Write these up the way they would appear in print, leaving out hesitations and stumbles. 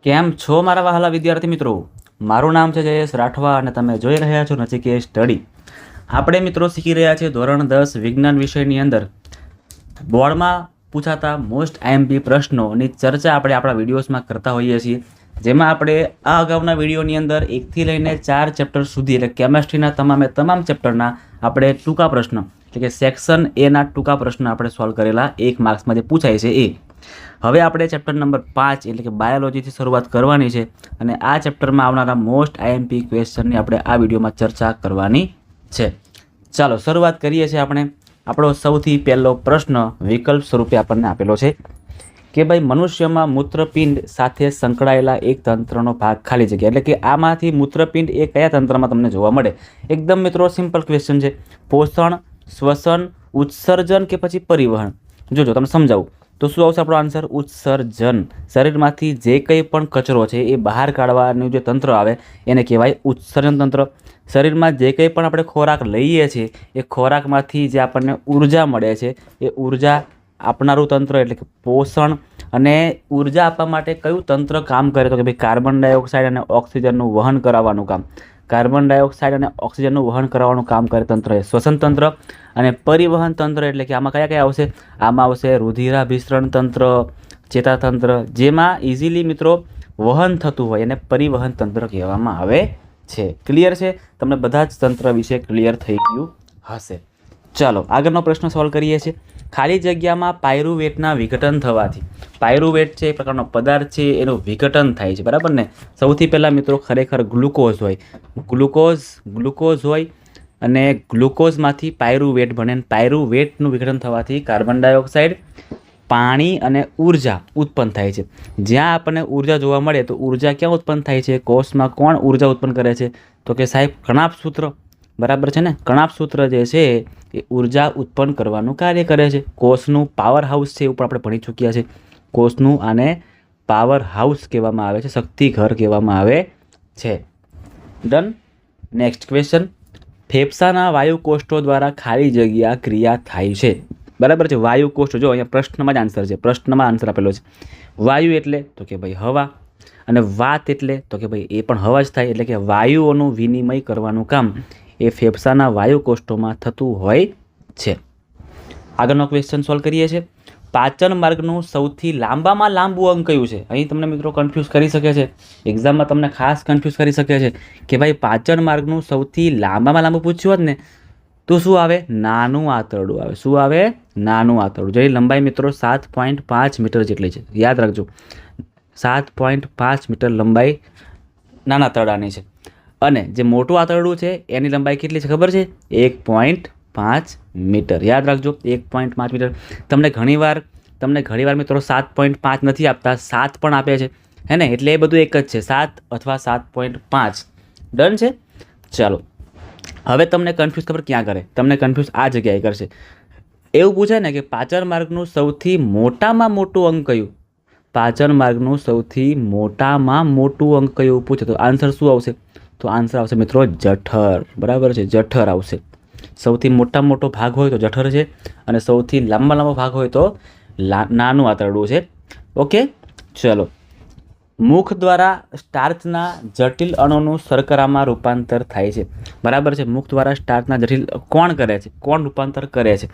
કેમ છો મારા વહાલા વિદ્યાર્થી મિત્રો? મારું નામ છે જયેશ રાઠવા અને તમે જોઈ રહ્યા છો નચિકેત સ્ટડી. આપણે મિત્રો શીખી રહ્યા છીએ ધોરણ 10 વિજ્ઞાન વિષયની અંદર બોર્ડમાં પૂછાતા મોસ્ટ આઈએમપી પ્રશ્નોની ચર્ચા આપણે આપણા વિડીયોઝમાં કરતા હોઈએ છીએ, જેમાં આપણે આ અગાઉના વિડીયોની અંદર 1 થી લઈને 4 ચેપ્ટર સુધી એટલે કેમેસ્ટ્રીના તમામ ચેપ્ટરના આપણે ટૂંકા પ્રશ્ન એટલે કે સેક્શન એના ટૂંકા પ્રશ્ન આપણે સોલ્વ કરેલા 1 માર્ક્સમાં જે પૂછાય છે એ. હવે આપણે ચેપ્ટર નંબર 5 એટલે કે બાયોલોજીથી શરૂઆત કરવાની છે અને આ ચેપ્ટરમાં આવનારા મોસ્ટ આઈએમપી ક્વેશ્ચનની આપણે આ વિડીયોમાં ચર્ચા કરવાની છે. ચાલો શરૂઆત કરીએ છીએ આપણે. આપણો સૌથી પહેલો પ્રશ્ન વિકલ્પ સ્વરૂપે આપણને આપેલો છે કે ભાઈ મનુષ્યમાં મૂત્રપિંડ સાથે સંકળાયેલા એક તંત્રનો ભાગ ખાલી જગ્યા, એટલે કે આમાંથી મૂત્રપિંડ એ કયા તંત્રમાં તમને જોવા મળે? એકદમ મિત્રો સિમ્પલ ક્વેશ્ચન છે. પોષણ, શ્વસન, ઉત્સર્જન કે પછી પરિવહન? જોજો તમને સમજાવું તો શું આવશે આપણો આન્સર? ઉત્સર્જન. શરીરમાંથી જે કંઈ પણ કચરો છે એ બહાર કાઢવાનું જે તંત્ર આવે એને કહેવાય ઉત્સર્જન તંત્ર. શરીરમાં જે કંઈ પણ આપણે ખોરાક લઈએ છીએ એ ખોરાકમાંથી જે આપણને ઉર્જા મળે છે એ ઉર્જા આપનારું તંત્ર એટલે કે પોષણ. અને ઉર્જા આપવા માટે કયું તંત્ર કામ કરે? તો કે ભાઈ કાર્બન ડાયોક્સાઇડ અને ઓક્સિજનનું વહન કરાવવાનું કામ. કાર્બન ડાયોક્સાઇડ અને ઓક્સિજનનું વહન કરવાનું કામ કરે તંત્ર એ શ્વસન તંત્ર. અને પરિવહન તંત્ર એટલે કે આમાં કયા કયા આવશે? આમાં આવશે રુધિરાભિસરણ તંત્ર, ચેતાતંત્ર, જેમાં ઇઝીલી મિત્રો વહન થતું હોય અને પરિવહન તંત્ર કહેવામાં આવે છે. ક્લિયર છે? તમને બધા જ તંત્ર વિશે ક્લિયર થઈ ગયું હશે. ચાલો આગળનો પ્રશ્ન સોલ્વ કરીએ છીએ. ખાલી જગ્યામાં પાયરુવેટના વિઘટન થવાથી, પાયરુવેટ છે એ પ્રકારનો પદાર્થ છે એનું વિઘટન થાય છે, બરાબર ને? સૌથી પહેલાં મિત્રો ખરેખર ગ્લુકોઝ હોય, ગ્લુકોઝ હોય અને ગ્લુકોઝમાંથી પાયરુવેટ બને. પાયરુવેટનું વિઘટન થવાથી કાર્બન ડાયોક્સાઇડ, પાણી અને ઉર્જા ઉત્પન્ન થાય છે. જ્યાં આપણને ઉર્જા જોવા મળે તો ઉર્જા ક્યાં ઉત્પન્ન થાય છે? કોષમાં. કોણ ઉર્જા ઉત્પન્ન કરે છે? તો કે સાહેબ કણાપ સૂત્ર, બરાબર છે ને? કણાપ સૂત્ર જે છે એ ઉર્જા ઉત્પન્ન કરવાનું કાર્ય કરે છે. કોષનું પાવર હાઉસ છે એવું પણ આપણે ભણી ચૂક્યા છે. કોષનું આને પાવર હાઉસ કહેવામાં આવે છે, શક્તિઘર કહેવામાં આવે છે. ડન. Next question. ફેફસાના વાયુકોષ્ઠો દ્વારા ખાલી જગ્યા ક્રિયા થાય છે, બરાબર છે? વાયુકોષ્ઠો, જો અહીંયા પ્રશ્નમાં જ આન્સર છે, પ્રશ્નમાં આન્સર આપેલો છે. વાયુ એટલે તો કે ભાઈ હવા, અને વાત એટલે તો કે ભાઈ એ પણ હવા જ થાય. એટલે કે વાયુઓનું વિનિમય કરવાનું કામ એ ફેફસાના વાયુકોષ્ઠોમાં થતું હોય છે. આગળનો ક્વેશ્ચન સોલ્વ કરીએ છીએ. પાચન માર્ગનું સૌથી લાંબામાં લાંબુ અંગ કયું છે? અહીં તમને મિત્રો કન્ફ્યુઝ કરી શકે છે, એક્ઝામમાં તમને ખાસ કન્ફ્યુઝ કરી શકે છે કે ભાઈ પાચન માર્ગનું સૌથી લાંબામાં લાંબુ પૂછ્યું હોત ને તો શું આવે? નાનું આંતરડું આવે. શું આવે? નાનું આંતરડું. જેની લંબાઈ મિત્રો 7.5 મીટર જેટલી છે. યાદ રાખજો, 7.5 મીટર લંબાઈ નાના આંતરડાની છે. અને જે મોટું આંતરડું છે એની લંબાઈ કેટલી છે ખબર છે? 1.5 મીટર. યાદ રાખજો, 1.5 મીટર. તમને ઘણીવાર મિત્રો 7.5 નથી આપતા, 7 પણ આપે છે, હે ને? એટલે એ બધું એક જ છે, 7 અથવા 7.5. ડન છે? ચાલો હવે તમને કન્ફ્યુઝ ખબર ક્યાં કરે? તમને કન્ફ્યુઝ આ જગ્યાએ કરશે. એવું પૂછે ને કે પાચન માર્ગનું સૌથી મોટામાં મોટું અંગ કયું? પાચન માર્ગનું સૌથી મોટામાં મોટું અંગ કયું પૂછે તો આન્સર શું આવશે? તો આન્સર આવશે મિત્રો જઠર, બરાબર છે? જઠર આવશે. સૌથી મોટો ભાગ હોય તો જઠર છે અને સૌથી લાંબો ભાગ હોય તો નાનું આંતરડું છે. ઓકે, ચલો. મુખ દ્વારા સ્ટાર્ચના જટિલ અણુનું શર્કરામાં રૂપાંતર થાય છે, બરાબર છે? મુખ દ્વારા સ્ટાર્ચના જટિલ કોણ કરે છે? કોણ રૂપાંતર કરે છે?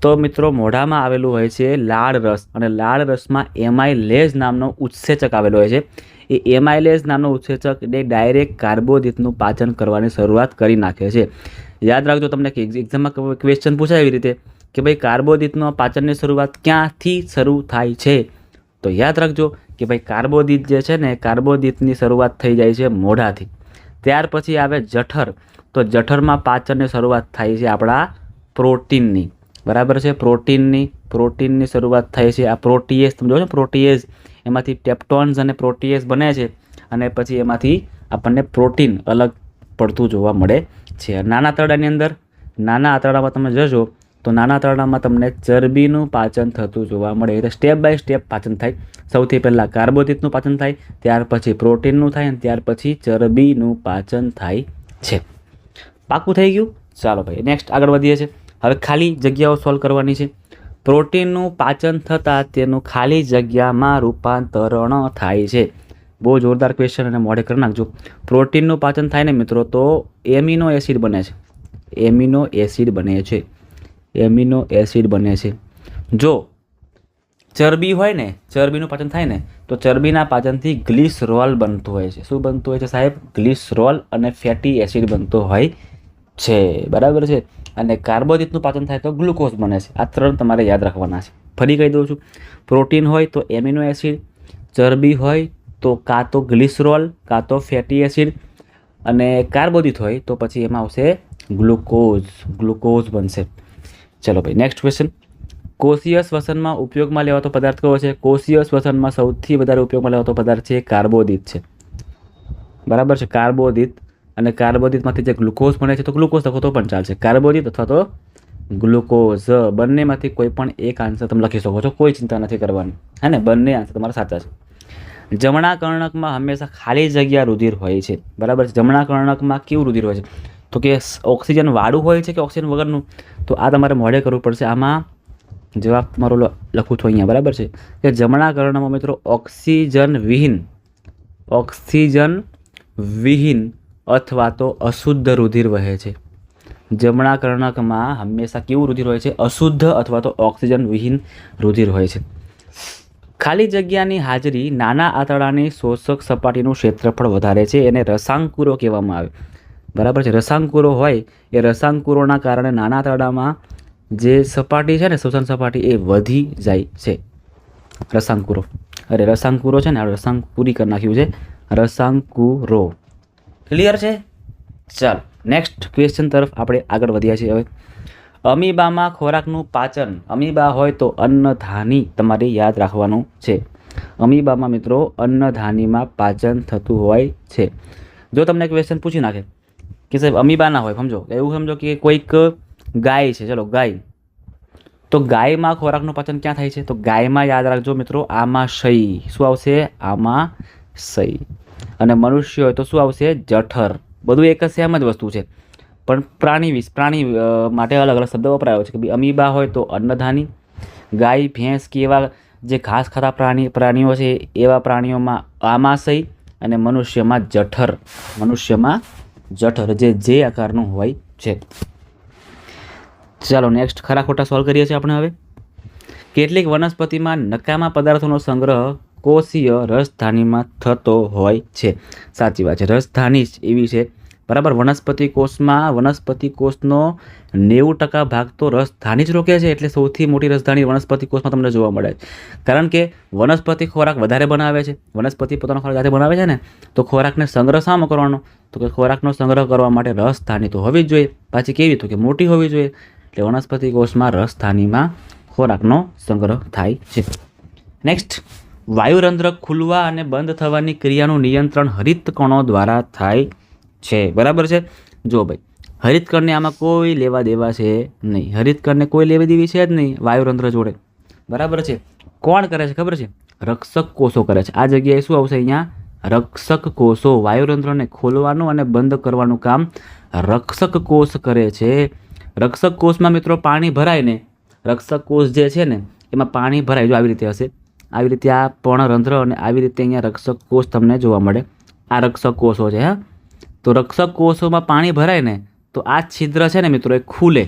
તો મિત્રો મોઢામાં આવેલું હોય છે લાળ રસ, અને લાળ રસમાં એમાઇલેઝ નામનો ઉત્સેચક આવેલો હોય છે. એ એમાઇલેઝ નામનો ઉત્સેચક એટલે ડાયરેક્ટ કાર્બોદિતનું પાચન કરવાની શરૂઆત કરી નાખે છે. યાદ રાખજો, તમને એક્ઝામમાં ક્વેશ્ચન પૂછાય એવી રીતે કે ભાઈ કાર્બોદિતનો પાચનની શરૂઆત ક્યાંથી શરૂ થાય છે? તો યાદ રાખજો કે ભાઈ કાર્બોદિત જે છે ને, કાર્બોદિતની શરૂઆત થઈ જાય છે મોઢાથી. ત્યાર પછી આવે જઠર. તો જઠરમાં પાચનની શરૂઆત થાય છે આપણા પ્રોટીનની, બરાબર છે? પ્રોટીનની શરૂઆત થાય છે. આ પ્રોટીએઝ તમે જોવો છો, પ્રોટીએઝ એમાંથી પેપ્ટોન્સ અને પ્રોટીએઝ બને છે અને પછી એમાંથી આપણને પ્રોટીન અલગ પડતું જોવા મળે છે. નાના આંતરડામાં તમે જશો તો નાના આંતરડામાં તમને ચરબીનું પાચન થતું જોવા મળે. એટલે સ્ટેપ બાય સ્ટેપ પાચન થાય. સૌથી પહેલાં કાર્બોદિતનું પાચન થાય, ત્યાર પછી પ્રોટીનનું થાય અને ત્યાર પછી ચરબીનું પાચન થાય છે. પાકું થઈ ગયું? ચાલો ભાઈ નેક્સ્ટ આગળ વધીએ છીએ. હવે ખાલી જગ્યાઓ સોલ્વ કરવાની છે. પ્રોટીનનું પાચન થતાં તેનું ખાલી જગ્યામાં રૂપાંતરણ થાય છે. બહુ જોરદાર ક્વેશ્ચન અને મોઢે કરી નાખજો. પ્રોટીનનું પાચન થાય ને મિત્રો તો એમિનો એસિડ બને છે. એમિનો એસિડ બને છે. એમિનો એસિડ બને છે. જો ચરબી હોય ને, ચરબીનું પાચન થાય ને તો ચરબીના પાચનથી ગ્લિસરોલ બનતું હોય છે. શું બનતું હોય છે સાહેબ? ગ્લિસરોલ અને ફેટી એસિડ બનતો હોય છે. બરાબર છે. અને કાર્બોદિતનું પાચન થાય તો ગ્લુકોઝ બને છે. આ 3 તમારે યાદ રાખવાના છે. ફરી કહી દઉં છું, પ્રોટીન હોય તો એમિનો એસિડ, ચરબી હોય તો કાં તો ગ્લિસરોલ કાં તો ફેટી એસિડ, અને કાર્બોદિત હોય તો પછી એમાં આવશે ગ્લુકોઝ બનશે. ચલો ભાઈ નેક્સ્ટ ક્વેશ્ચન. કોષીય શ્વસનમાં ઉપયોગમાં લેવાતો પદાર્થ કયો છે? કોષીય શ્વસનમાં સૌથી વધારે ઉપયોગમાં લેવાતો પદાર્થ છે કાર્બોદિત છે. બરાબર છે, કાર્બોદિત. અને કાર્બોદિતમાંથી જે ગ્લુકોઝ બને છે તો ગ્લુકોઝ લખો તો પણ ચાલશે. કાર્બોદિત અથવા તો ગ્લુકોઝ, બંનેમાંથી કોઈ પણ એક આન્સર તમે લખી શકો છો, કોઈ ચિંતા નથી કરવાની. હા ને, બંને આન્સર તમારા સાચા છે. જમણા કર્ણકમાં હંમેશા ખાલી જગ્યા રુધિર હોય છે. બરાબર છે. જમણા કર્ણકમાં કેવું રુધિર હોય છે? તો કે ઓક્સિજન વાળું હોય છે કે ઓક્સિજન વગરનું? તો આ તમારે મોઢે કરવું પડશે. આમાં જવાબ તમારો લખું છું અહીંયા. બરાબર છે કે જમણા કર્ણકમાં મિત્રો ઓક્સિજન વિહીન અથવા તો અશુદ્ધ રુધિર વહે છે. જમણા કર્ણકમાં હંમેશા કેવું રુધિર હોય છે? અશુદ્ધ અથવા તો ઓક્સિજન વિહીન રુધિર હોય છે. ખાલી જગ્યાની હાજરી નાના આંતરડાની શોષક સપાટીનું ક્ષેત્રફળ વધારે છે. એને રસાંકુરો કહેવામાં આવે. બરાબર છે. રસાંકુરો હોય એ રસાંકુરોના કારણે નાના આંતરડામાં જે સપાટી છે ને, શોષણ સપાટી, એ વધી જાય છે. રસાંકુરો છે ને, આ રસાંક પૂરી કરી નાખ્યું છે. રસાંકુરો. ક્લિયર છે? ચાલો નેક્સ્ટ ક્વેશ્ચન તરફ આપણે આગળ વધ્યા છીએ. હવે અમીબામાં ખોરાકનું પાચન, અમીબા હોય તો અન્નધાની તમારે યાદ રાખવાનું છે. અમીબામાં મિત્રો અન્નધાનીમાં પાચન થતું હોય છે. જો તમને ક્વેશ્ચન પૂછી નાખે કે સાહેબ અમીબા ના હોય, સમજો એવું સમજો કે કોઈક ગાય છે, ચલો ગાય, તો ગાયમાં ખોરાકનું પાચન ક્યાં થાય છે? તો ગાયમાં યાદ રાખજો મિત્રો આમાશય. શું આવશે? આમાશય. અને મનુષ્ય હોય તો શું આવશે? જઠર. બધું એક જ સેમ જ વસ્તુ છે, પણ પ્રાણી માટે અલગ અલગ શબ્દ વપરાયો છે. કે અમીબા હોય તો અન્નધાની, ગાય, ભેંસ કે એવા જે ઘાસ ખાતા પ્રાણીઓ છે એવા પ્રાણીઓમાં આમાશય, અને મનુષ્યમાં જઠર. જે આકારનું હોય છે. ચાલો નેક્સ્ટ ખરા ખોટા સોલ્વ કરીએ છીએ આપણે. હવે કેટલીક વનસ્પતિમાં નકામા પદાર્થોનો સંગ્રહ કોષીય રસધાનીમાં થતો હોય છે. સાચી વાત છે. રસધાની એવી છે. બરાબર. વનસ્પતિ કોષનો 90% ભાગ તો રસધાની જ રોકે છે. એટલે સૌથી મોટી રસધાની વનસ્પતિ કોષમાં તમને જોવા મળે છે. કારણ કે વનસ્પતિ ખોરાક વધારે બનાવે છે. વનસ્પતિ પોતાનો ખોરાક જાતે બનાવે છે ને, તો ખોરાકને સંગ્રહ શામાં કરવાનો? તો કે ખોરાકનો સંગ્રહ કરવા માટે રસધાની તો હોવી જ જોઈએ. પાછી કેવી? તો કે મોટી હોવી જોઈએ. એટલે વનસ્પતિ કોષમાં રસધાનીમાં ખોરાકનો સંગ્રહ થાય છે. નેક્સ્ટ, વાયુરંધ્ર ખુલવા અને બંધ થવાની ક્રિયાનું નિયંત્રણ હરિતકણો દ્વારા થાય છે. બરાબર છે. જો ભાઈ હરિતકણને આમાં કોઈ લેવા દેવા છે નહીં. હરિતકણને કોઈ લેવા દેવી છે જ નહીં વાયુરંધ્ર જોડે. બરાબર છે. કોણ કરે છે ખબર છે? રક્ષક કોષો કરે છે. આ જગ્યાએ શું આવશે? અહીંયા રક્ષક કોષો. વાયુરંધ્રને ખોલવાનું અને બંધ કરવાનું કામ રક્ષક કોષ કરે છે. રક્ષક કોષમાં મિત્રો પાણી ભરાય ને, રક્ષક કોષ જે છે ને એમાં પાણી ભરાય. જો આવી રીતે હશે, આવી રીતે આ પર્ણરંધ્ર, અને આવી રીતે અહીંયા રક્ષક કોષ તમને જોવા મળે. આ રક્ષક કોષો છે. હા, તો રક્ષક કોષોમાં પાણી ભરાય ને તો આ છિદ્ર છે ને મિત્રો એ ખુલે,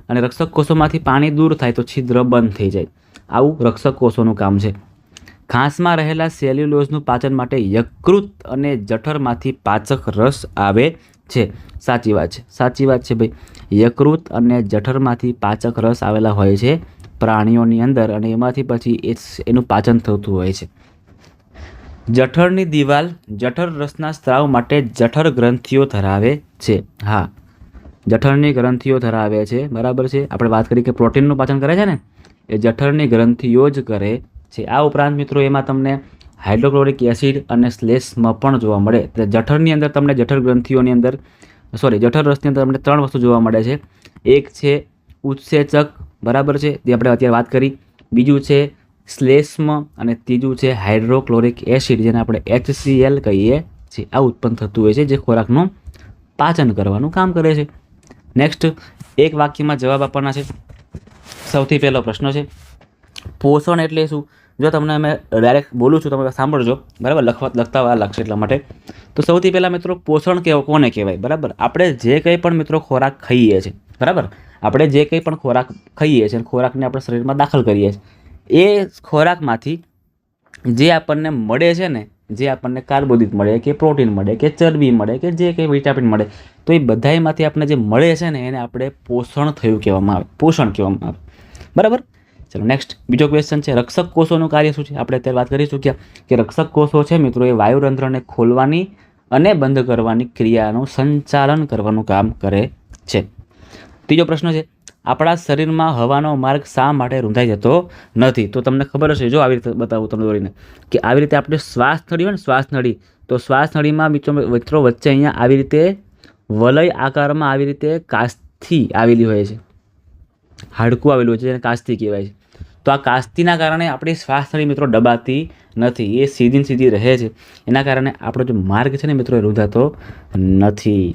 અને રક્ષક કોષોમાંથી પાણી દૂર થાય તો છિદ્ર બંધ થઈ જાય. આવું રક્ષક કોષોનું કામ છે. ઘાસમાં રહેલા સેલ્યુલોઝનું પાચન માટે યકૃત અને જઠરમાંથી પાચક રસ આવે છે. સાચી વાત છે ભાઈ. યકૃત અને જઠરમાંથી પાચક રસ આવેલા હોય છે પ્રાણીઓની અંદર, અને એમાંથી પછી એનું પાચન થતું હોય છે. જઠરની દિવાલ જઠર રસના સ્ત્રાવ માટે જઠર ગ્રંથિઓ ધરાવે છે. હા, જઠરની ગ્રંથિઓ ધરાવે છે. બરાબર છે. આપણે વાત કરી કે પ્રોટીનનું પાચન કરે છે ને, એ જઠરની ગ્રંથિઓ જ કરે છે. આ ઉપરાંત મિત્રો એમાં તમને હાઇડ્રોક્લોરિક એસિડ અને શ્લેષ્મ પણ જોવા મળે. જઠરની અંદર તમને જઠર રસની અંદર તમને 3 વસ્તુ જોવા મળે છે. એક છે ઉત્સેચક, બરાબર છે, જે આપણે અત્યારે વાત કરી. બીજું છે શ્લેષ્મ, અને ત્રીજું છે હાઇડ્રોક્લોરિક એસિડ, જેને આપણે HCl કહીએ છીએ. આ ઉત્પન્ન થતું હોય છે જે ખોરાકનું પાચન કરવાનું કામ કરે છે. નેક્સ્ટ, એક વાક્યમાં જવાબ આપવાના છે. સૌથી પહેલો પ્રશ્ન છે પોષણ એટલે શું? જો તમને અમે ડાયરેક્ટ બોલું છું તમે સાંભળજો, બરાબર, લખતા વાર લાગશે એટલા માટે. તો સૌથી પહેલાં મિત્રો પોષણ કોને કહેવાય? બરાબર, આપણે જે કંઈ પણ મિત્રો ખોરાક ખાઈએ છીએ, બરાબર, આપણે જે કંઈ પણ ખોરાક ખાઈએ છીએ, ખોરાકને આપણે શરીરમાં દાખલ કરીએ છીએ, એ ખોરાકમાંથી જે આપણને મળે છે ને, જે આપણને કાર્બોદિત મળે કે પ્રોટીન મળે કે ચરબી મળે કે જે કંઈ વિટામિન મળે, તો એ બધામાંથી આપણને જે મળે છે ને એને આપણે પોષણ થયું કહેવામાં આવે, પોષણ કહેવામાં આવે, બરાબર. ચલો નેક્સ્ટ બીજો ક્વેશ્ચન છે, રક્ષક કોષોનું કાર્ય શું છે? આપણે અત્યારે વાત કરી ચૂક્યા કે રક્ષક કોષો છે મિત્રો એ વાયુરંધ્રને ખોલવાની અને બંધ કરવાની ક્રિયાનું સંચાલન કરવાનું કામ કરે છે. ત્રીજો પ્રશ્ન છે, આપણા શરીરમાં હવાનો માર્ગ શા માટે રૂંધાઈ જતો નથી? તો તમને ખબર હશે, જો આવી રીતે બતાવું તમને દોરીને, કે આવી રીતે આપણે શ્વાસ નળી હોય ને, શ્વાસ નળી, તો શ્વાસ નળીમાં મિત્રો વચ્ચે અહીંયા આવી રીતે વલય આકારમાં આવી રીતે કાસ્થી આવેલી હોય છે, હાડકું આવેલું હોય છે જેને કાસ્થી કહેવાય છે. તો આ કાસ્તીના કારણે આપણી શ્વાસ નળી મિત્રો દબાતી નથી, એ સીધી રહે છે. એના કારણે આપણો જે માર્ગ છે ને મિત્રો એ રૂંધાતો નથી.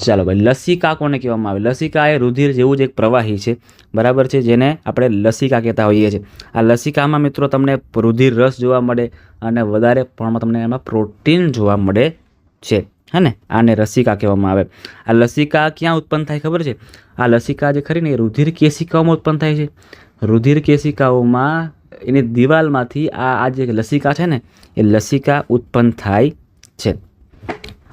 ચાલો ભાઈ, લસિકા કોને કહેવામાં આવે? લસિકા એ રુધિર જેવું જ એક પ્રવાહી છે, બરાબર છે, જેને આપણે લસિકા કહેતા હોઈએ છીએ. આ લસિકામાં મિત્રો તમને રુધિર રસ જોવા મળે અને વધારે પ્રમાણમાં તમને એમાં પ્રોટીન જોવા મળે છે, હે ને? આને લસિકા કહેવામાં આવે. આ લસિકા ક્યાં ઉત્પન્ન થાય ખબર છે? આ લસિકા જે ખરી ને એ રુધિર કેશિકાઓમાં ઉત્પન્ન થાય છે. રુધિર કેશિકાઓમાં એની દિવાલમાંથી આ જે લસિકા છે ને એ લસિકા ઉત્પન્ન થાય છે.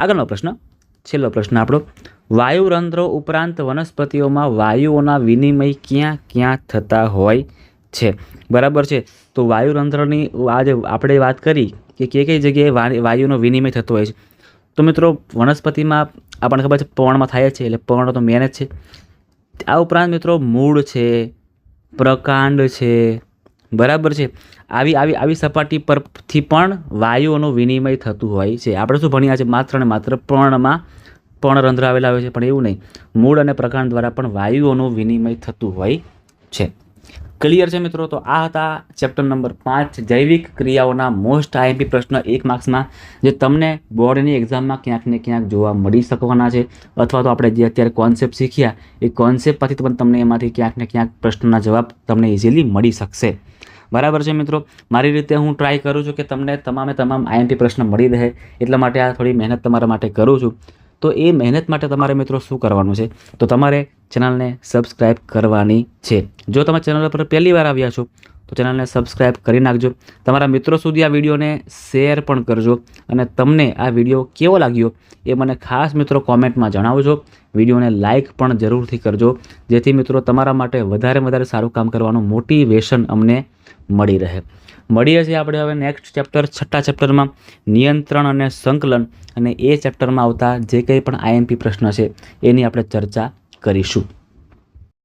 આગળનો પ્રશ્ન, છેલ્લો પ્રશ્ન આપણો, વાયુરંધ્રો ઉપરાંત વનસ્પતિઓમાં વાયુઓના વિનિમય ક્યાં ક્યાં થતા હોય છે? બરાબર છે. તો વાયુરંધ્રની આજે આપણે વાત કરી કે કઈ જગ્યાએ વાયુનો વિનિમય થતો હોય છે. તો મિત્રો વનસ્પતિમાં આપણને ખબર છે પર્ણમાં થાય છે, એટલે પર્ણ તો મેન જ છે. આ ઉપરાંત મિત્રો મૂળ છે, પ્રકાંડ છે, બરાબર છે, આવી સપાટી પરથી પણ વાયુઓનું વિનિમય થતું હોય છે. આપણે શું ભણ્યા છે? માત્ર ને માત્ર પર્ણમાં પર્ણરંધ્ર આવેલા હોય છે, પણ એવું નહીં, મૂળ અને પ્રકાંડ દ્વારા પણ વાયુઓનું વિનિમય થતું હોય છે. ક્લિયર છે મિત્રો? તો આ હતા ચેપ્ટર નંબર 5 જૈવિક ક્રિયાઓના મોસ્ટ આઈએમપી પ્રશ્ન 1 માર્ક્સના, જે તમને બોર્ડની એક્ઝામમાં ક્યાંક ને ક્યાંક જોવા મળી શકવાના છે, અથવા તો આપણે જે અત્યારે કોન્સેપ્ટ શીખ્યા એ કોન્સેપ્ટમાંથી પણ તમને એમાંથી ક્યાંક ને ક્યાંક પ્રશ્નના જવાબ તમને ઇઝીલી મળી શકશે. બરાબર છે મિત્રો? મારી રીતે હું ટ્રાય કરું છું કે તમને તમામ આઈએમપી પ્રશ્ન મળી રહે, એટલા માટે આ થોડી મહેનત તમારા માટે કરું છું. તો એ મહેનત માટે તમારે મિત્રો શું કરવાનું છે? તો તમારે ચેનલને સબસ્ક્રાઈબ કરવાની છે. જો તમે ચેનલ પર પહેલી વાર આવ્યા છો તો ચેનલને સબસ્ક્રાઈબ કરી નાખજો. તમારા મિત્રો સુધી આ વિડીયોને શેર પણ કરજો, અને તમને આ વિડીયો કેવો લાગ્યો એ મને ખાસ મિત્રો કોમેન્ટમાં જણાવજો. વિડીયોને લાઇક પણ જરૂરથી કરજો, જેથી મિત્રો તમારા માટે વધારે સારું કામ કરવાનું મોટિવેશન અમને મળી રહે. મળીએ છીએ આપણે હવે નેક્સ્ટ ચેપ્ટર 6થા ચેપ્ટરમાં, નિયંત્રણ અને સંકલન, અને એ ચેપ્ટરમાં આવતા જે કંઈ પણ આઈએમપી પ્રશ્ન છે એની આપણે ચર્ચા કરીશું.